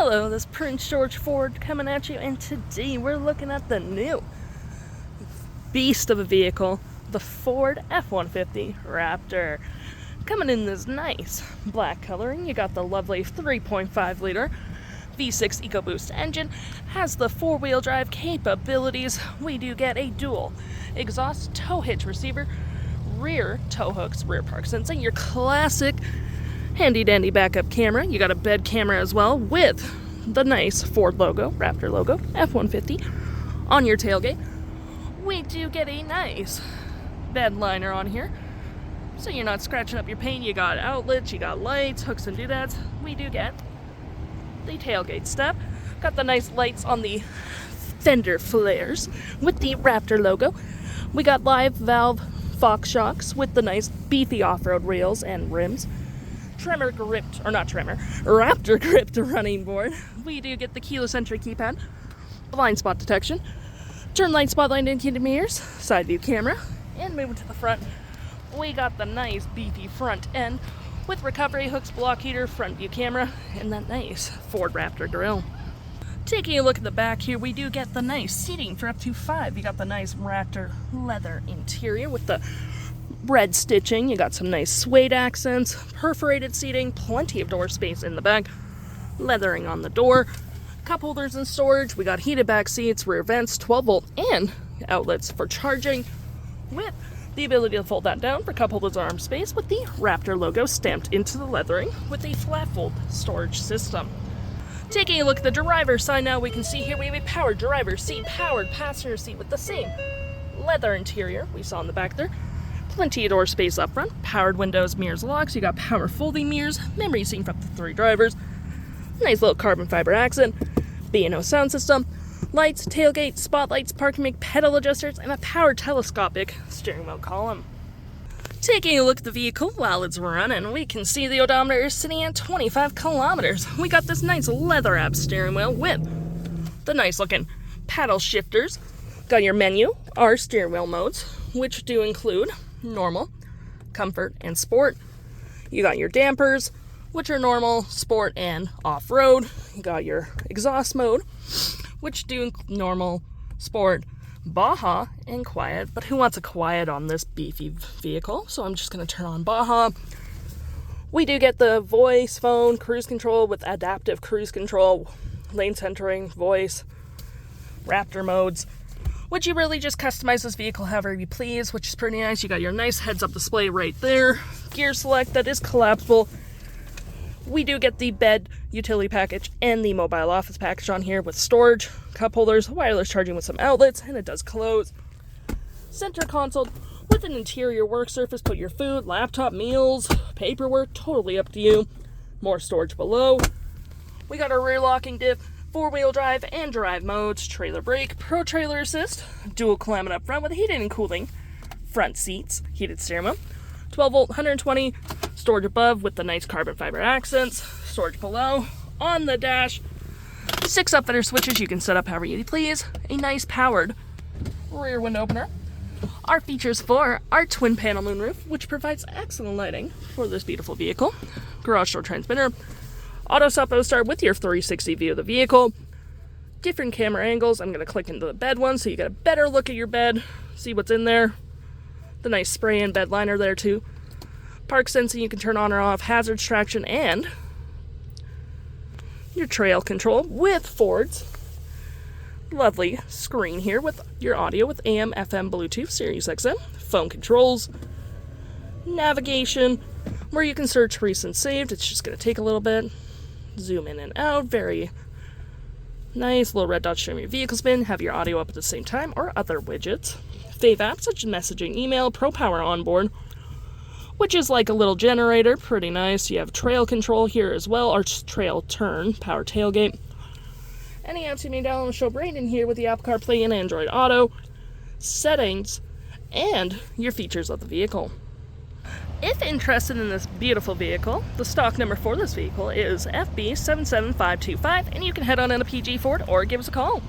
Hello, this is Prince George Ford coming at you, and today we're looking at the new beast of a vehicle, the Ford F-150 Raptor. Coming in this nice black coloring, you got the lovely 3.5 liter V6 EcoBoost engine, has the four-wheel drive capabilities. We do get a dual exhaust tow hitch receiver, rear tow hooks, rear park sensing, your classic handy dandy backup camera. You got a bed camera as well with the nice Ford logo, Raptor logo, F-150 on your tailgate. We do get a nice bed liner on here, so you're not scratching up your paint. You got outlets, you got lights, hooks and doodads. We do get the tailgate step. Got the nice lights on the fender flares with the Raptor logo. We got live valve Fox shocks with the nice beefy off-road rails and rims. Raptor gripped running board. We do get the keyless entry keypad, blind spot detection, turn light, spotlight indicated mirrors, side view camera, and moving to the front, we got the nice beefy front end with recovery hooks, block heater, front view camera, and that nice Ford Raptor grille. Taking a look at the back here, we do get the nice seating for up to 5. You got the nice Raptor leather interior with the red stitching. You got some nice suede accents, perforated seating, plenty of door space in the back, leathering on the door, cup holders and storage. We got heated back seats, rear vents, 12 volt, and outlets for charging, with the ability to fold that down for cup holders arm space with the Raptor logo stamped into the leathering with a flat fold storage system. Taking a look at the driver's side now, we can see here we have a powered driver's seat, powered passenger seat with the same leather interior we saw in the back there. Plenty of door space up front, powered windows, mirrors, locks. You got power folding mirrors, memory seating for up to 3 drivers, nice little carbon fiber accent, B&O sound system, lights, tailgate, spotlights, parking brake, pedal adjusters, and a powered telescopic steering wheel column. Taking a look at the vehicle while it's running, we can see the odometer is sitting at 25 kilometers. We got this nice leather wrap steering wheel with the nice looking paddle shifters. Got your menu, our steering wheel modes, which do include normal, comfort, and sport. You got your dampers, which are normal, sport, and off-road. You got your exhaust mode, which do normal, sport, Baja, and quiet. But who wants a quiet on this beefy vehicle? So I'm just going to turn on Baja. We do get the voice phone cruise control with adaptive cruise control, lane centering, voice, Raptor modes, which you really just customize this vehicle however you please, which is pretty nice. You got your nice heads-up display right there. Gear select that is collapsible. We do get the bed utility package and the mobile office package on here with storage, cup holders, wireless charging with some outlets, and it does close. Center console with an interior work surface. Put your food, laptop, meals, paperwork, totally up to you. More storage below. We got our rear locking diff, 4-wheel drive and drive modes, trailer brake, pro trailer assist, dual climate up front with heated and cooling front seats, heated steering wheel, 12 volt, 120, storage above with the nice carbon fiber accents, storage below, on the dash, 6 upfitter switches you can set up however you please, a nice powered rear window opener. Our features for our twin panel moonroof, which provides excellent lighting for this beautiful vehicle, garage door transmitter, auto stop with your 360 view of the vehicle, different camera angles. I'm going to click into the bed one so you get a better look at your bed, see what's in there. The nice spray and bed liner there too. Park sensing you can turn on or off, hazard traction, and your trail control with Ford's lovely screen here with your audio with AM, FM, Bluetooth, Sirius XM, phone controls, navigation, where you can search recent saved. It's just going to take a little bit. Zoom in and out, very nice. Little red dot showing your vehicle spin, have your audio up at the same time, or other widgets. Fave apps such as messaging, email, Pro Power Onboard, which is like a little generator, pretty nice. You have trail control here as well, or trail turn, power tailgate. Any apps you may download will show right in here with the Apple CarPlay and Android Auto, settings, and your features of the vehicle. If interested in this beautiful vehicle, the stock number for this vehicle is FB77525, and you can head on into PG Ford or give us a call.